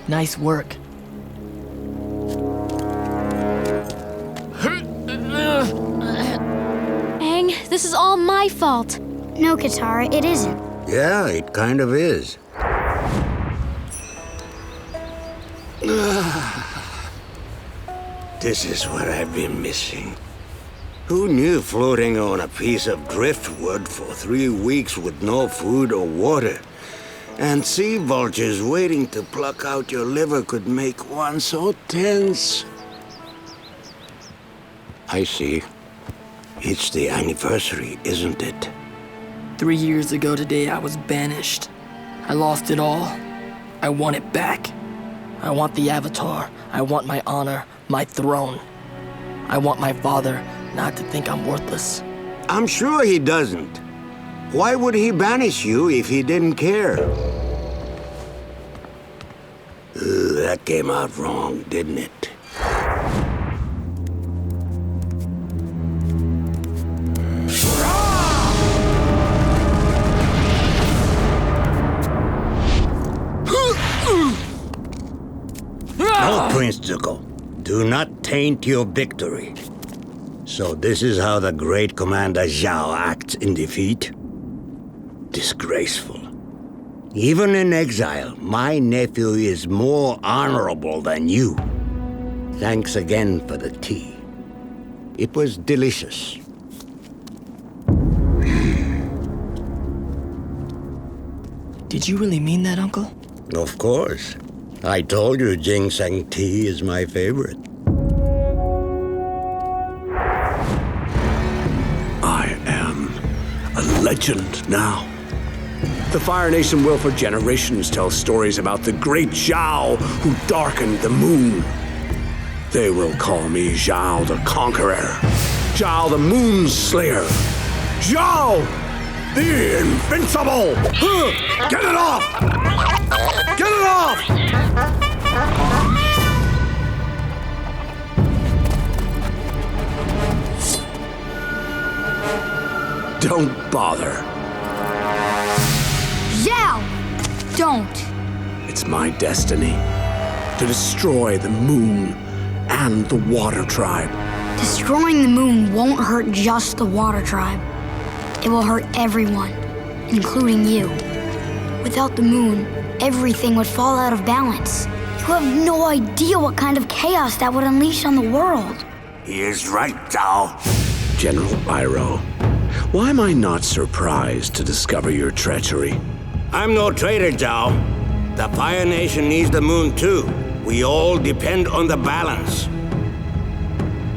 Nice work. Aang, this is all my fault. No, Katara, it isn't. Yeah, it kind of is. This is what I've been missing. Who knew floating on a piece of driftwood for 3 weeks with no food or water, and sea vultures waiting to pluck out your liver could make one so tense? I see. It's the anniversary, isn't it? 3 years ago today, I was banished. I lost it all. I want it back. I want the Avatar. I want my honor, my throne. I want my father not to think I'm worthless. I'm sure he doesn't. Why would he banish you if he didn't care? That came out wrong, didn't it? No, Prince Zuko. Do not taint your victory. So this is how the great Commander Zhao acts in defeat? Disgraceful. Even in exile, my nephew is more honorable than you. Thanks again for the tea. It was delicious. Did you really mean that, Uncle? Of course. I told you ginseng tea is my favorite. I am a legend now. The Fire Nation will for generations tell stories about the great Zhao who darkened the moon. They will call me Zhao the Conqueror, Zhao the Moon Slayer, Zhao the Invincible! Get it off! Get it off! Don't bother. Zhao! Don't! It's my destiny to destroy the moon and the water tribe. Destroying the moon won't hurt just the water tribe. It will hurt everyone, including you. Without the moon, everything would fall out of balance. You have no idea what kind of chaos that would unleash on the world. He is right, Zhao. General Iroh, why am I not surprised to discover your treachery? I'm no traitor, Zhao. The Fire Nation needs the moon too. We all depend on the balance.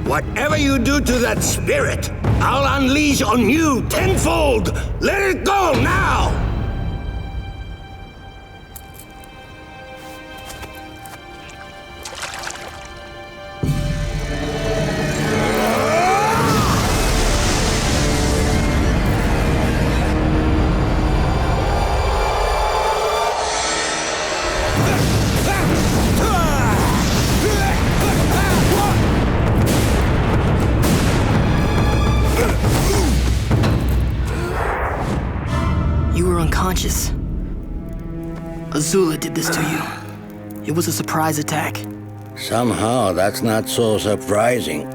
Whatever you do to that spirit, I'll unleash on you tenfold! Let it go now! Unconscious. Azula did this to you. It was a surprise attack. Somehow, that's not so surprising.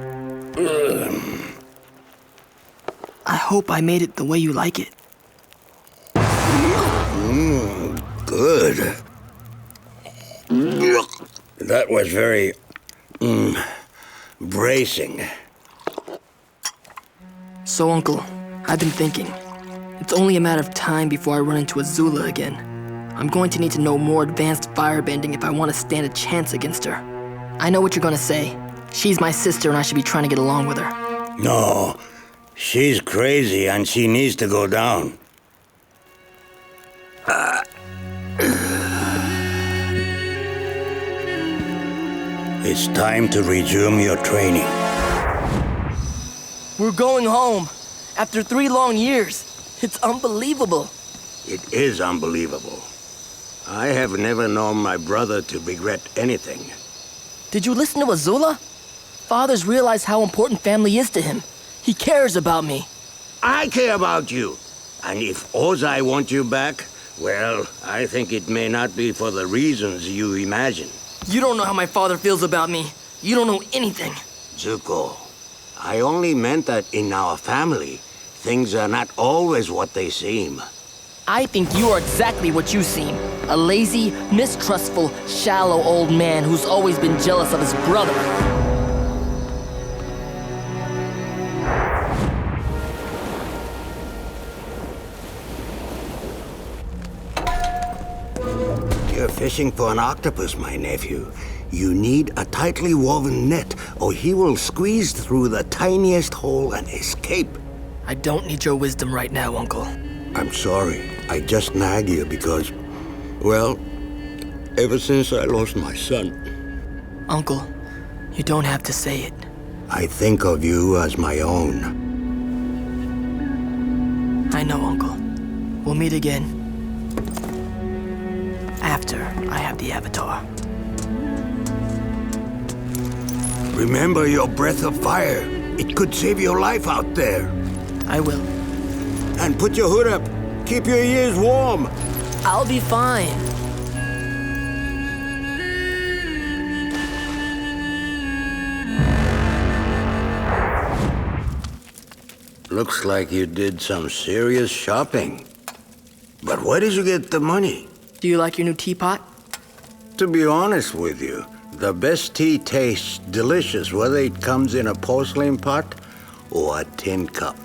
I hope I made it the way you like it. Good. That was very... bracing. So, Uncle, I've been thinking. It's only a matter of time before I run into Azula again. I'm going to need to know more advanced firebending if I want to stand a chance against her. I know what you're going to say. She's my sister and I should be trying to get along with her. No, she's crazy and she needs to go down. It's time to resume your training. We're going home. After 3 long years. It's unbelievable. It is unbelievable. I have never known my brother to regret anything. Did you listen to Azula? Fathers realize how important family is to him. He cares about me. I care about you. And if Ozai wants you back, Well, I think it may not be for the reasons you imagine. You don't know how my father feels about me. You don't know anything. Zuko, I only meant that in our family, things are not always what they seem. I think you are exactly what you seem. A lazy, mistrustful, shallow old man who's always been jealous of his brother. You're fishing for an octopus, my nephew. You need a tightly woven net, or he will squeeze through the tiniest hole and escape. I don't need your wisdom right now, Uncle. I'm sorry. I just nag you because, well, ever since I lost my son. Uncle, you don't have to say it. I think of you as my own. I know, Uncle. We'll meet again. After I have the Avatar. Remember your breath of fire. It could save your life out there. I will. And put your hood up. Keep your ears warm. I'll be fine. Looks like you did some serious shopping. But where did you get the money? Do you like your new teapot? To be honest with you, the best tea tastes delicious whether it comes in a porcelain pot or a tin cup.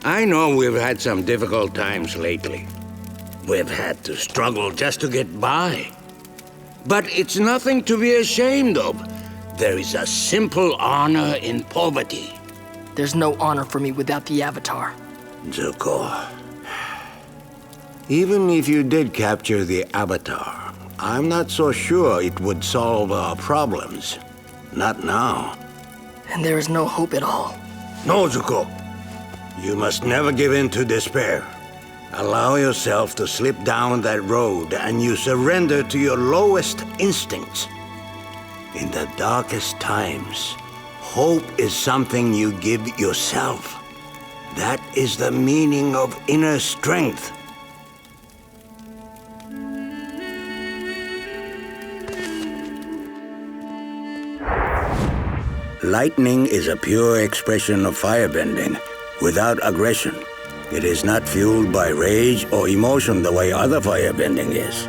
I know we've had some difficult times lately. We've had to struggle just to get by. But it's nothing to be ashamed of. There is a simple honor in poverty. There's no honor for me without the Avatar. Zuko, even if you did capture the Avatar, I'm not so sure it would solve our problems. Not now. And there is no hope at all. No, Zuko. You must never give in to despair. Allow yourself to slip down that road and you surrender to your lowest instincts. In the darkest times, hope is something you give yourself. That is the meaning of inner strength. Lightning is a pure expression of firebending, without aggression. It is not fueled by rage or emotion the way other firebending is.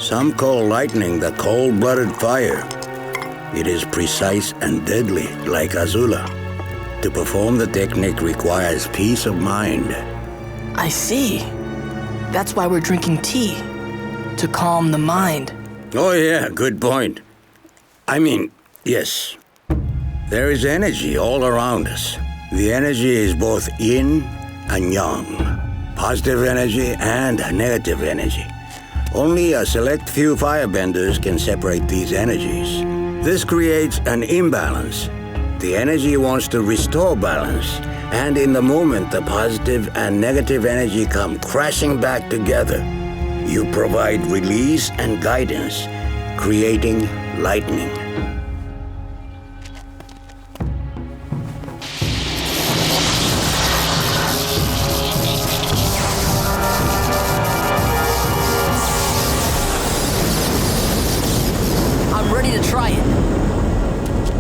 Some call lightning the cold-blooded fire. It is precise and deadly, like Azula. To perform the technique requires peace of mind. I see. That's why we're drinking tea. To calm the mind. Oh yeah, good point. I mean, yes. There is energy all around us. The energy is both yin and yang. Positive energy and negative energy. Only a select few firebenders can separate these energies. This creates an imbalance. The energy wants to restore balance, and in the moment the positive and negative energy come crashing back together. You provide release and guidance, creating lightning.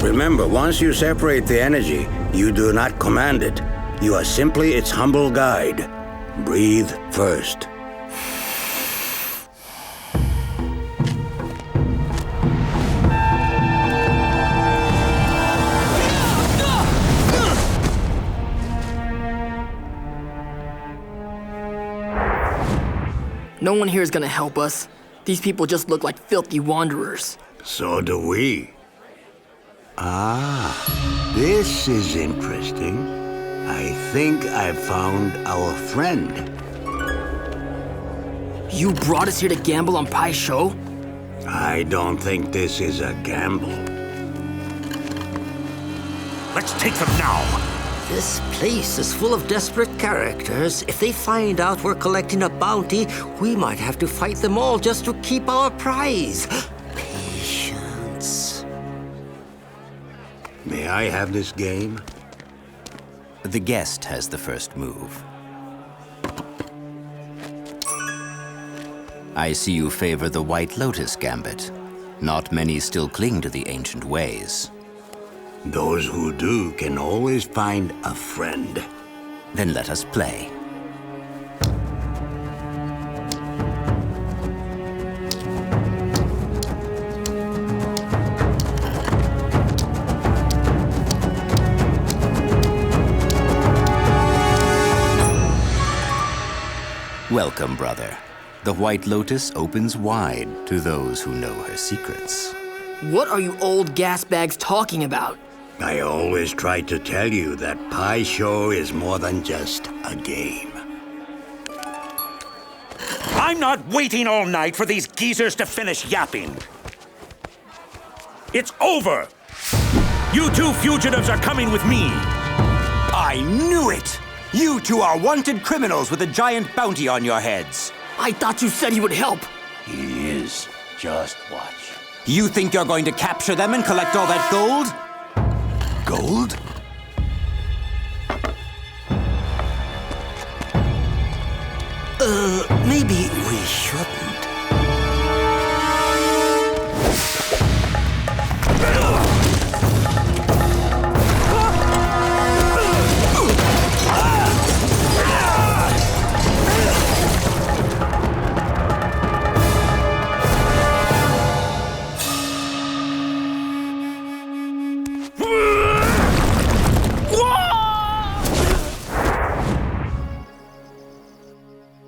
Remember, once you separate the energy, you do not command it. You are simply its humble guide. Breathe first. No one here is gonna help us. These people just look like filthy wanderers. So do we. Ah, this is interesting. I think I found our friend. You brought us here to gamble on Pai's show? I don't think this is a gamble. Let's take them now. This place is full of desperate characters. If they find out we're collecting a bounty, we might have to fight them all just to keep our prize. Patience. May I have this game? The guest has the first move. I see you favor the White Lotus gambit. Not many still cling to the ancient ways. Those who do can always find a friend. Then let us play. Welcome, brother. The White Lotus opens wide to those who know her secrets. What are you old gas bags talking about? I always try to tell you that Pie Show is more than just a game. I'm not waiting all night for these geezers to finish yapping. It's over! You two fugitives are coming with me! I knew it! You two are wanted criminals with a giant bounty on your heads. I thought you said he would help. He is. Just watch. You think you're going to capture them and collect all that gold? Gold? Maybe we shouldn't.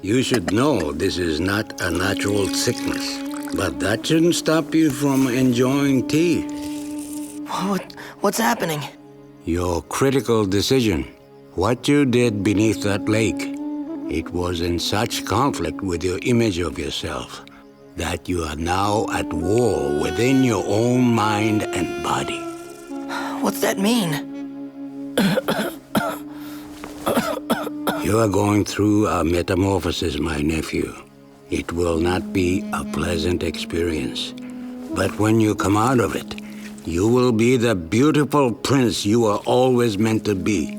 You should know this is not a natural sickness, but that shouldn't stop you from enjoying tea. What's happening? Your critical decision. What you did beneath that lake. It was in such conflict with your image of yourself that you are now at war within your own mind and body. What's that mean? You are going through a metamorphosis, my nephew. It will not be a pleasant experience. But when you come out of it, you will be the beautiful prince you were always meant to be.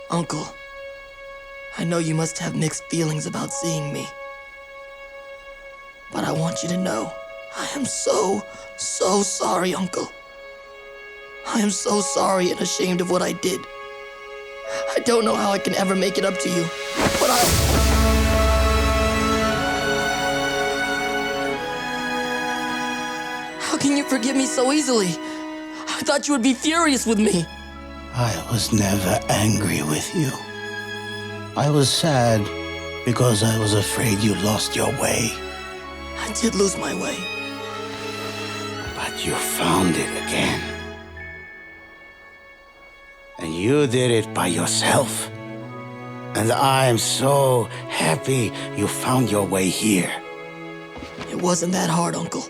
Uncle, I know you must have mixed feelings about seeing me. But I want you to know, I am so sorry, Uncle. I am so sorry and ashamed of what I did. I don't know how I can ever make it up to you, but How can you forgive me so easily? I thought you would be furious with me. I was never angry with you. I was sad because I was afraid you lost your way. I did lose my way. But you found it again. And you did it by yourself. And I am so happy you found your way here. It wasn't that hard, Uncle.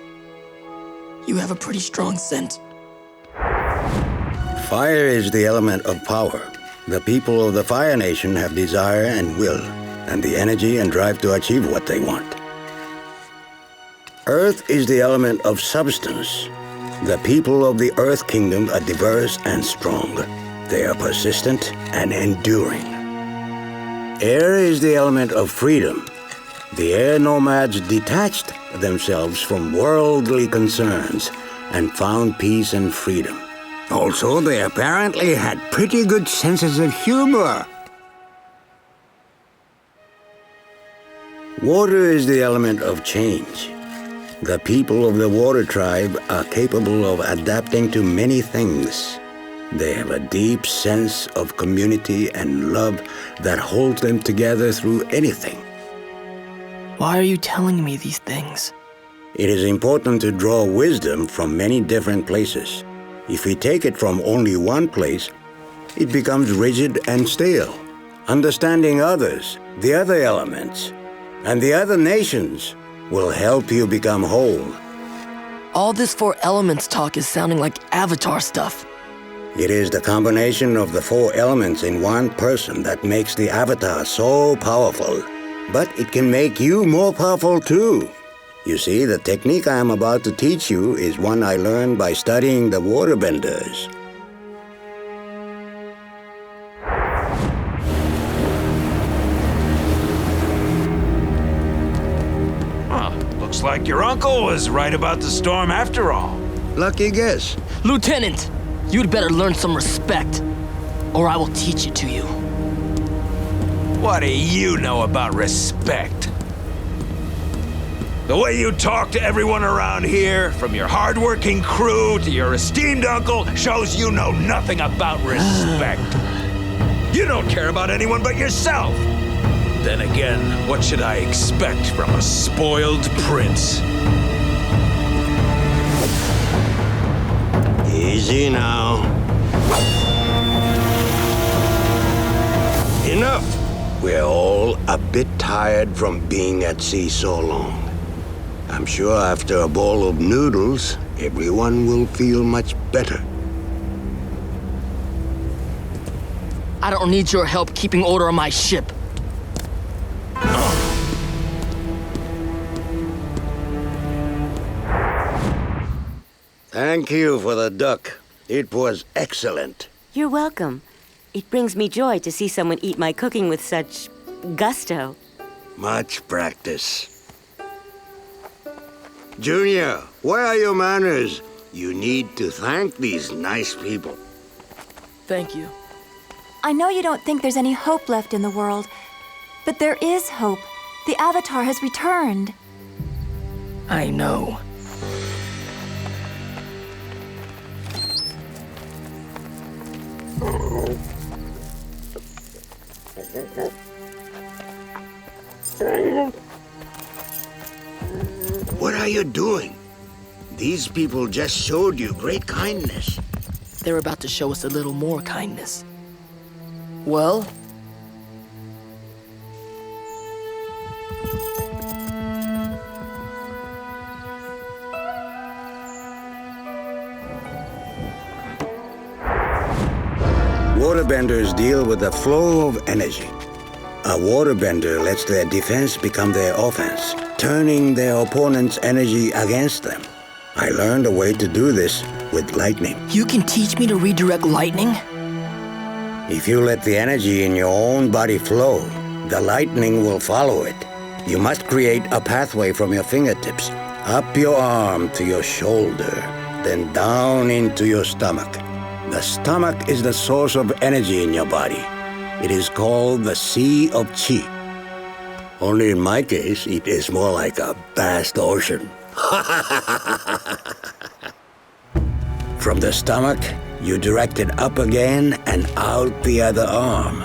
You have a pretty strong scent. Fire is the element of power. The people of the Fire Nation have desire and will, and the energy and drive to achieve what they want. Earth is the element of substance. The people of the Earth Kingdom are diverse and strong. They are persistent and enduring. Air is the element of freedom. The air nomads detached themselves from worldly concerns and found peace and freedom. Also, they apparently had pretty good senses of humor. Water is the element of change. The people of the Water Tribe are capable of adapting to many things. They have a deep sense of community and love that holds them together through anything. Why are you telling me these things? It is important to draw wisdom from many different places. If we take it from only one place, it becomes rigid and stale. Understanding others, the other elements, and the other nations will help you become whole. All this four elements talk is sounding like Avatar stuff. It is the combination of the four elements in one person that makes the Avatar so powerful. But it can make you more powerful too. You see, the technique I am about to teach you is one I learned by studying the waterbenders. Looks like your uncle was right about the storm after all. Lucky guess. Lieutenant, you'd better learn some respect, or I will teach it to you. What do you know about respect? The way you talk to everyone around here, from your hardworking crew to your esteemed uncle, shows you know nothing about respect. You don't care about anyone but yourself. Then again, what should I expect from a spoiled prince? Easy now. Enough! We're all a bit tired from being at sea so long. I'm sure after a bowl of noodles, everyone will feel much better. I don't need your help keeping order on my ship. Thank you for the duck. It was excellent. You're welcome. It brings me joy to see someone eat my cooking with such gusto. Much practice. Junior, where are your manners? You need to thank these nice people. Thank you. I know you don't think there's any hope left in the world, but there is hope. The Avatar has returned. I know. What are you doing? These people just showed you great kindness. They're about to show us a little more kindness. Well? Waterbenders deal with the flow of energy. A waterbender lets their defense become their offense, turning their opponent's energy against them. I learned a way to do this with lightning. You can teach me to redirect lightning? If you let the energy in your own body flow, the lightning will follow it. You must create a pathway from your fingertips, up your arm to your shoulder, then down into your stomach. The stomach is the source of energy in your body. It is called the Sea of Chi. Only in my case, it is more like a vast ocean. From the stomach, you direct it up again and out the other arm.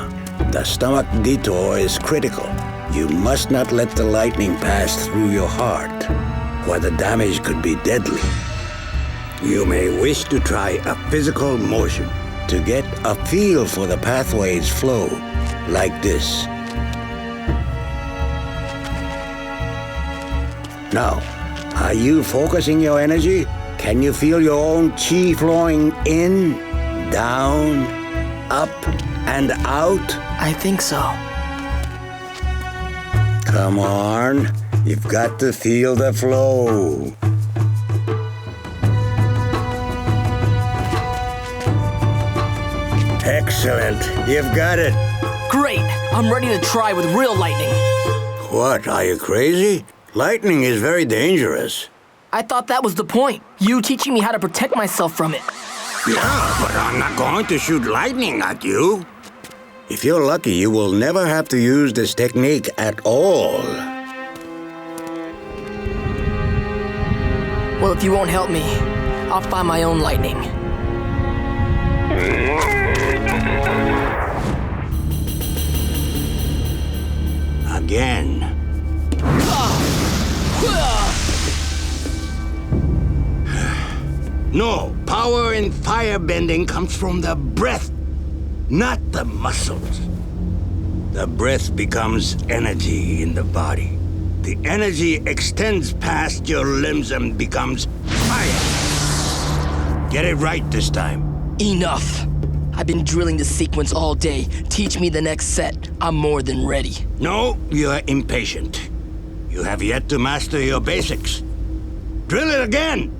The stomach detour is critical. You must not let the lightning pass through your heart, where the damage could be deadly. You may wish to try a physical motion to get a feel for the pathway's flow, like this. Now, are you focusing your energy? Can you feel your own chi flowing in, down, up, and out? I think so. Come on, you've got to feel the flow. Excellent, you've got it. Great, I'm ready to try with real lightning. What, are you crazy? Lightning is very dangerous. I thought that was the point. You teaching me how to protect myself from it. Yeah, but I'm not going to shoot lightning at you. If you're lucky, you will never have to use this technique at all. Well, if you won't help me, I'll find my own lightning. Again. No, power in firebending comes from the breath, not the muscles. The breath becomes energy in the body. The energy extends past your limbs and becomes fire. Get it right this time. Enough. I've been drilling this sequence all day. Teach me the next set. I'm more than ready. No, you're impatient. You have yet to master your basics. Drill it again!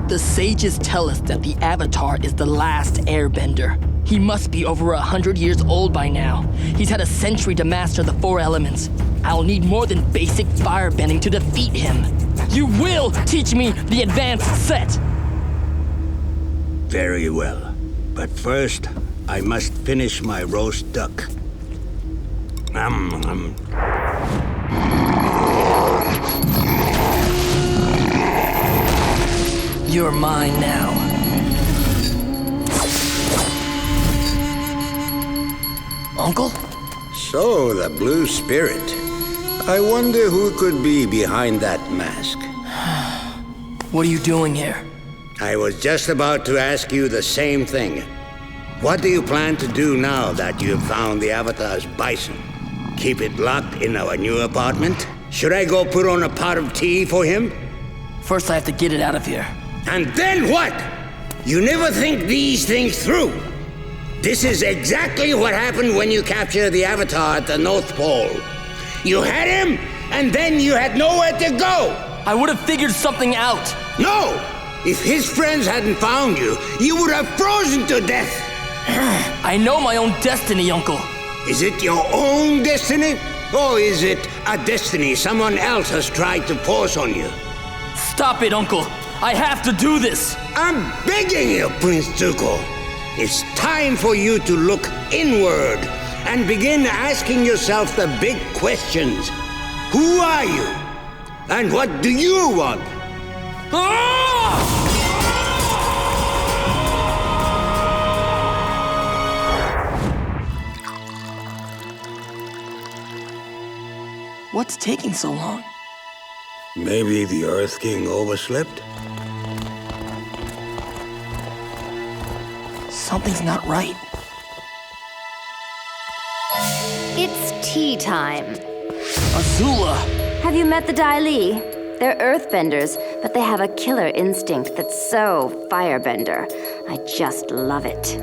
The sages tell us that the Avatar is the last Airbender. He must be over 100 years old by now. He's had a century to master the 4 elements. I'll need more than basic firebending to defeat him. You will teach me the advanced set! Very well. But first, I must finish my roast duck. You're mine now. Uncle? So, the blue spirit. I wonder who could be behind that mask. What are you doing here? I was just about to ask you the same thing. What do you plan to do now that you've found the Avatar's bison? Keep it locked in our new apartment? Should I go put on a pot of tea for him? First, I have to get it out of here. And then what? You never think these things through. This is exactly what happened when you captured the Avatar at the North Pole. You had him, and then you had nowhere to go. I would have figured something out. No! If his friends hadn't found you, you would have frozen to death. I know my own destiny, Uncle. Is it your own destiny? Or is it a destiny someone else has tried to force on you? Stop it, Uncle. I have to do this. I'm begging you, Prince Zuko. It's time for you to look inward and begin asking yourself the big questions. Who are you? And what do you want? What's taking so long? Maybe the Earth King overslept? Something's not right. It's tea time. Azula! Have you met the Dai Li? They're earthbenders, but they have a killer instinct that's so firebender. I just love it.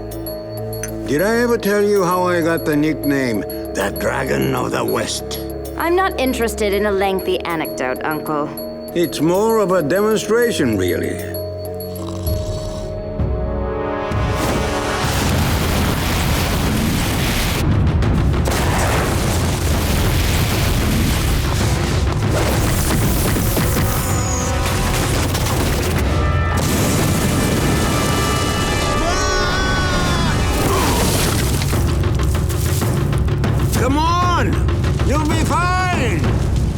Did I ever tell you how I got the nickname, the Dragon of the West? I'm not interested in a lengthy anecdote, Uncle. It's more of a demonstration, really. Come on! You'll be fine!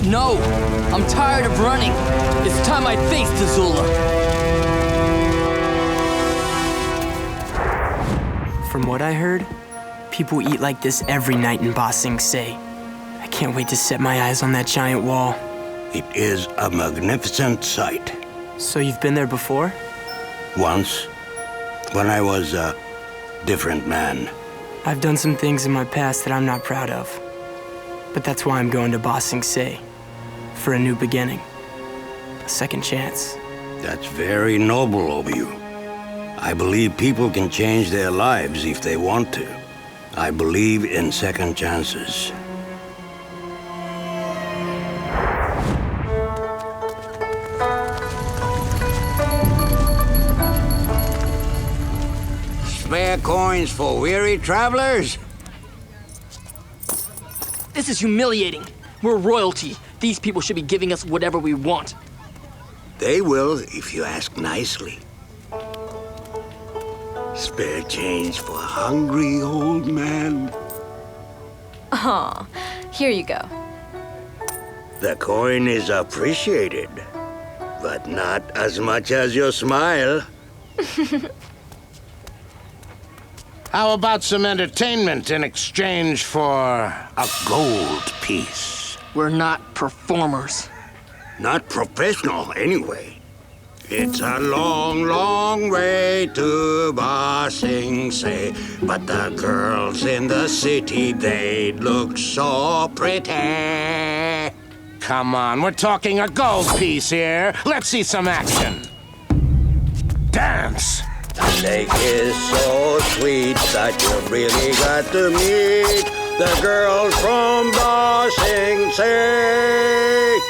No! I'm tired of running. It's time I faced Azula. From what I heard, people eat like this every night in Ba Sing Se. I can't wait to set my eyes on that giant wall. It is a magnificent sight. So you've been there before? Once, when I was a different man. I've done some things in my past that I'm not proud of. But that's why I'm going to Ba Sing Se. For a new beginning. A second chance. That's very noble of you. I believe people can change their lives if they want to. I believe in second chances. Spare coins for weary travelers? This is humiliating. We're royalty. These people should be giving us whatever we want. They will if you ask nicely. Spare change for a hungry old man? Aw, here you go. The coin is appreciated, but not as much as your smile. How about some entertainment in exchange for a gold piece? We're not performers. Not professional, anyway. It's a long, long way to Ba Sing Se, but the girls in the city, they look so pretty. Come on, we're talking a gold piece here. Let's see some action. Dance! The lake is so sweet that you really got to meet The girls from Ba Sing Se.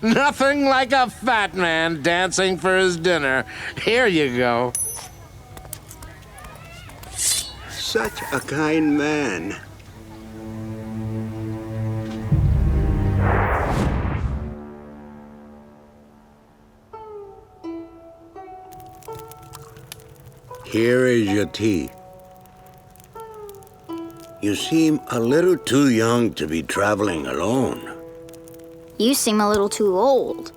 Nothing like a fat man dancing for his dinner. Here you go. Such a kind man. Here is your tea. You seem a little too young to be traveling alone. You seem a little too old.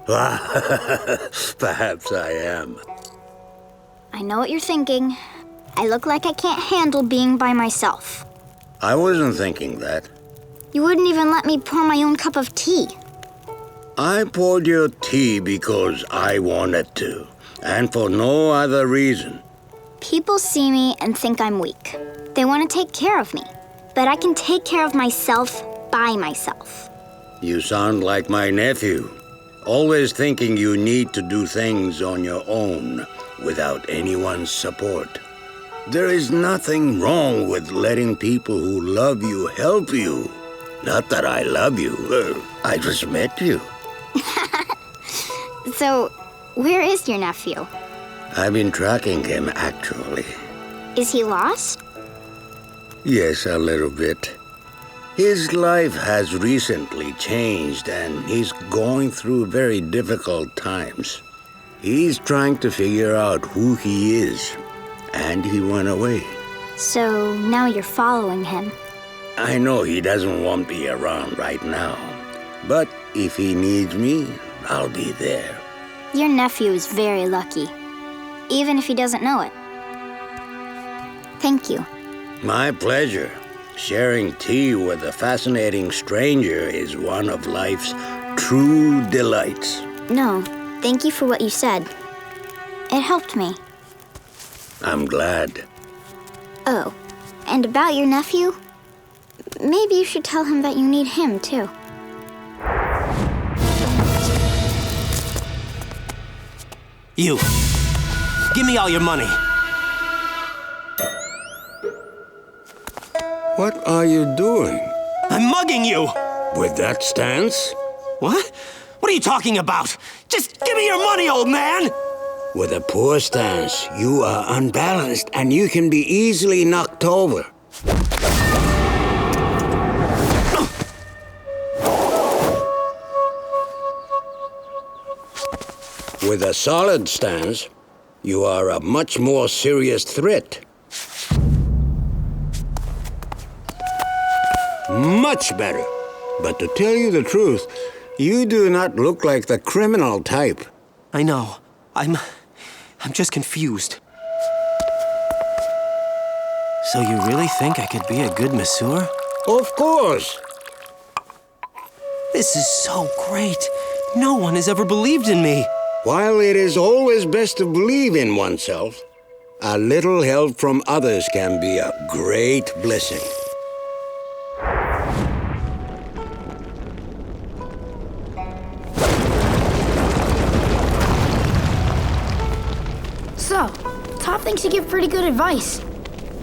Perhaps I am. I know what you're thinking. I look like I can't handle being by myself. I wasn't thinking that. You wouldn't even let me pour my own cup of tea. I poured your tea because I wanted to, and for no other reason. People see me and think I'm weak. They want to take care of me, but I can take care of myself by myself. You sound like my nephew, always thinking you need to do things on your own without anyone's support. There is nothing wrong with letting people who love you help you. Not that I love you. I just met you. So, where is your nephew? I've been tracking him, actually. Is he lost? Yes, a little bit. His life has recently changed, and he's going through very difficult times. He's trying to figure out who he is, and he went away. So, now you're following him. I know he doesn't want me around right now, but if he needs me, I'll be there. Your nephew is very lucky, even if he doesn't know it. Thank you. My pleasure. Sharing tea with a fascinating stranger is one of life's true delights. No, thank you for what you said. It helped me. I'm glad. Oh, and about your nephew? Maybe you should tell him that you need him, too. You. Give me all your money. What are you doing? I'm mugging you! With that stance? What? What are you talking about? Just give me your money, old man! With a poor stance, you are unbalanced and you can be easily knocked over. With a solid stance, you are a much more serious threat. Much better. But to tell you the truth, you do not look like the criminal type. I know. I'm just confused. So you really think I could be a good masseur? Of course. This is so great. No one has ever believed in me. While it is always best to believe in oneself, a little help from others can be a great blessing. So, Top thinks you give pretty good advice.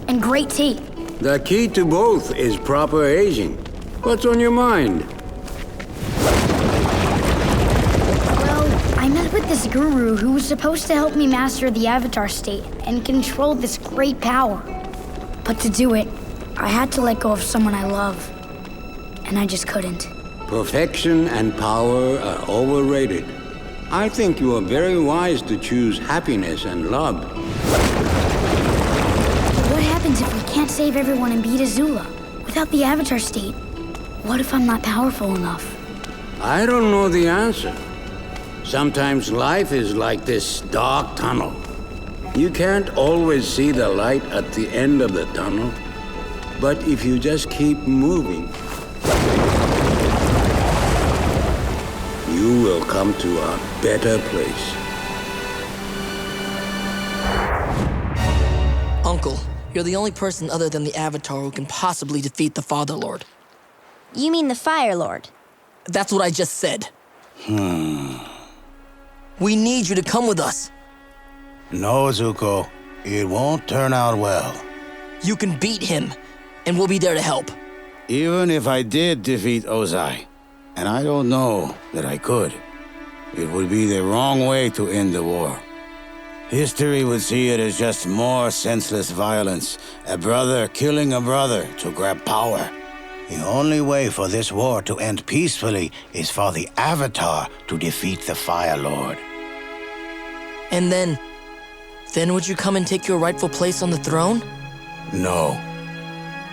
And great tea. The key to both is proper aging. What's on your mind? I met with this guru who was supposed to help me master the Avatar state and control this great power. But to do it, I had to let go of someone I love. And I just couldn't. Perfection and power are overrated. I think you are very wise to choose happiness and love. What happens if we can't save everyone and beat Azula? Without the Avatar state, what if I'm not powerful enough? I don't know the answer. Sometimes life is like this dark tunnel. You can't always see the light at the end of the tunnel. But if you just keep moving, you will come to a better place. Uncle, you're the only person other than the Avatar who can possibly defeat the Father Lord. You mean the Fire Lord? That's what I just said. We need you to come with us. No, Zuko. It won't turn out well. You can beat him, and we'll be there to help. Even if I did defeat Ozai, and I don't know that I could, it would be the wrong way to end the war. History would see it as just more senseless violence, a brother killing a brother to grab power. The only way for this war to end peacefully is for the Avatar to defeat the Fire Lord. And then would you come and take your rightful place on the throne? No.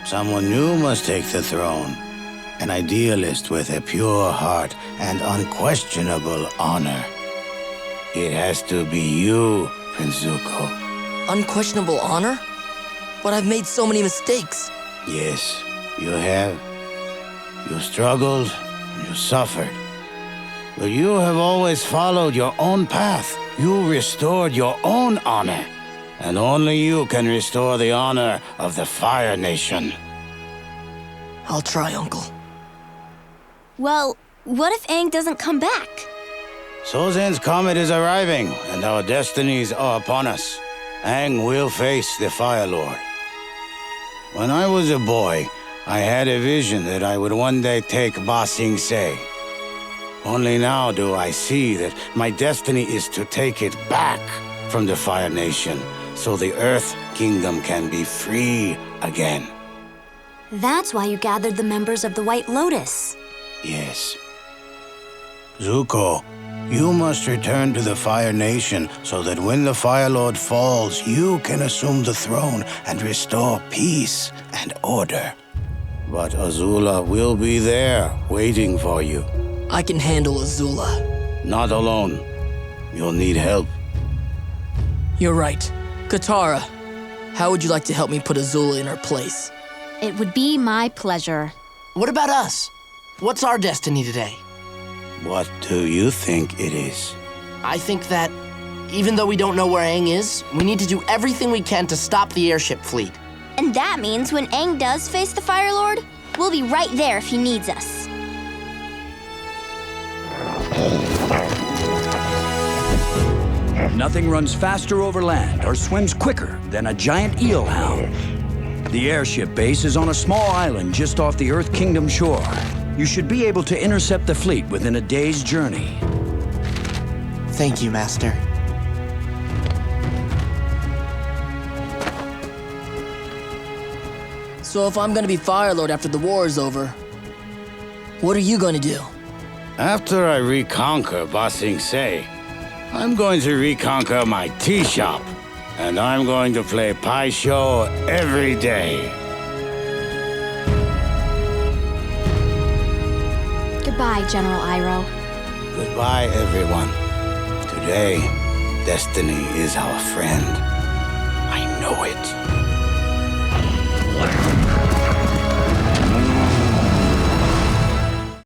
Someone new must take the throne. An idealist with a pure heart and unquestionable honor. It has to be you, Prince Zuko. Unquestionable honor? But I've made so many mistakes. Yes, you have. You struggled, you suffered. But you have always followed your own path. You restored your own honor. And only you can restore the honor of the Fire Nation. I'll try, Uncle. Well, what if Aang doesn't come back? Sozan's comet is arriving, and our destinies are upon us. Aang will face the Fire Lord. When I was a boy, I had a vision that I would one day take Ba Sing Se. Only now do I see that my destiny is to take it back from the Fire Nation, so the Earth Kingdom can be free again. That's why you gathered the members of the White Lotus. Yes. Zuko, you must return to the Fire Nation so that when the Fire Lord falls, you can assume the throne and restore peace and order. But Azula will be there, waiting for you. I can handle Azula. Not alone. You'll need help. You're right. Katara, how would you like to help me put Azula in her place? It would be my pleasure. What about us? What's our destiny today? What do you think it is? I think that, even though we don't know where Aang is, we need to do everything we can to stop the airship fleet. And that means when Aang does face the Fire Lord, we'll be right there if he needs us. Nothing runs faster over land or swims quicker than a giant eelhound. The airship base is on a small island just off the Earth Kingdom shore. You should be able to intercept the fleet within a day's journey. Thank you, Master. So if I'm gonna be Fire Lord after the war is over, what are you gonna do? After I reconquer Ba Sing Se, I'm going to reconquer my tea shop. And I'm going to play Pai Sho every day. Goodbye, General Iroh. Goodbye, everyone. Today, destiny is our friend.